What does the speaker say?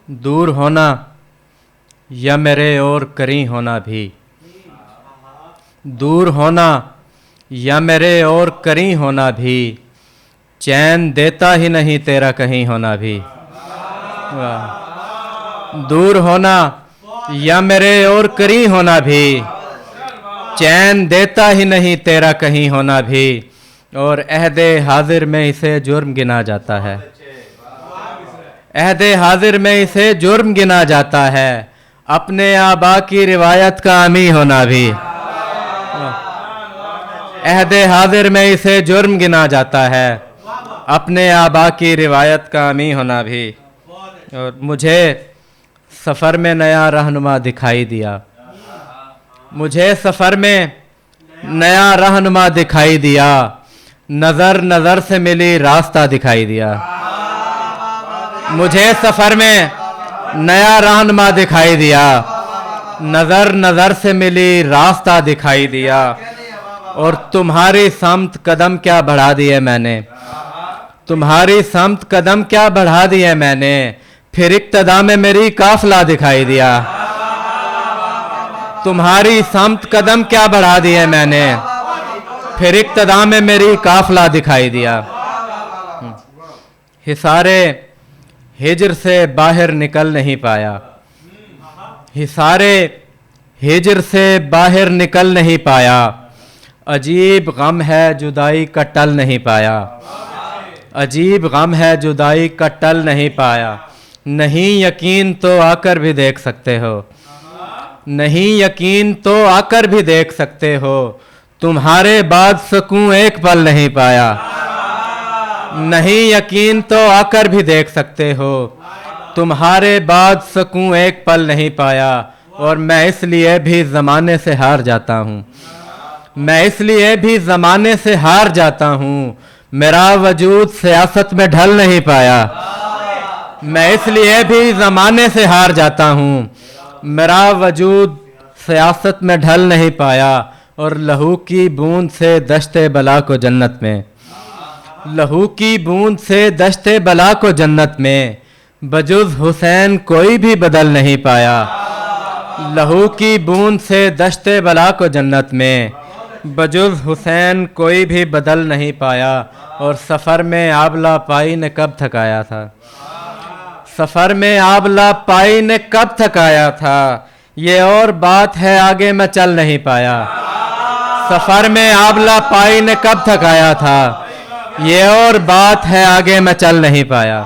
दूर होना या मेरे और करीब होना भी, दूर होना या मेरे और करीब होना भी, चैन देता ही नहीं तेरा कहीं होना भी। दूर होना या मेरे और करीब होना भी, चैन देता ही नहीं तेरा कहीं होना भी, और अहदे हाजिर में इसे जुर्म गिना जाता है, अहदे हाजिर में इसे जुर्म गिना जाता है, अपने आबा की रिवायत का अमी होना भी। अहदे हाजिर में इसे जुर्म गिना जाता है, अपने आबा की रिवायत का अमी होना भी। और मुझे सफ़र में नया रहनुमा दिखाई दिया, मुझे सफ़र में नया रहनुमा दिखाई दिया, नज़र नज़र से मिली रास्ता दिखाई दिया। मुझे सफ़र में नया रहनुमा दिखाई दिया, नज़र नज़र से मिली रास्ता दिखाई दिया, और तुम्हारी समत कदम क्या बढ़ा दिए मैंने, तुम्हारी समत कदम क्या बढ़ा दिए मैंने, फिर इक्तदा में मेरी काफिला दिखाई दिया। तुम्हारी समत कदम क्या बढ़ा दिए मैंने, फिर इक्तदा में मेरी काफिला दिखाई दिया। हिसारे हिजर से बाहर निकल नहीं पाया, हिसारे हिजर से बाहर निकल नहीं पाया, अजीब गम है जुदाई का टल नहीं पाया, अजीब गम है जुदाई का टल नहीं पाया। नहीं यकीन तो आकर भी देख सकते हो, नहीं यकीन तो आकर भी देख सकते हो, तुम्हारे बाद सुकून एक पल नहीं पाया। नहीं यकीन तो आकर भी देख सकते हो, तुम्हारे बाद सुकून एक पल नहीं पाया, और मैं इसलिए भी ज़माने से हार जाता हूँ, मैं इसलिए भी ज़माने से हार जाता हूँ, मेरा वजूद सियासत में ढल नहीं पाया। मैं इसलिए भी ज़माने से हार जाता हूँ, मेरा वजूद सियासत में ढल नहीं पाया, और लहू की बूंद से दश्ते बला को जन्नत में, लहू की बूंद से दश्ते बला को जन्नत में, बजुज़ हुसैन कोई भी बदल नहीं पाया। लहू की बूंद से दश्ते बला को जन्नत में, बजुज़ हुसैन कोई भी बदल नहीं पाया। और सफ़र में आबला पाई ने कब थकाया था, सफ़र में आबला पाई ने कब थकाया था, ये और बात है आगे मैं चल नहीं पाया। सफ़र में आबला पाई ने कब थकाया था, ये और बात है आगे मैं चल नहीं पाया।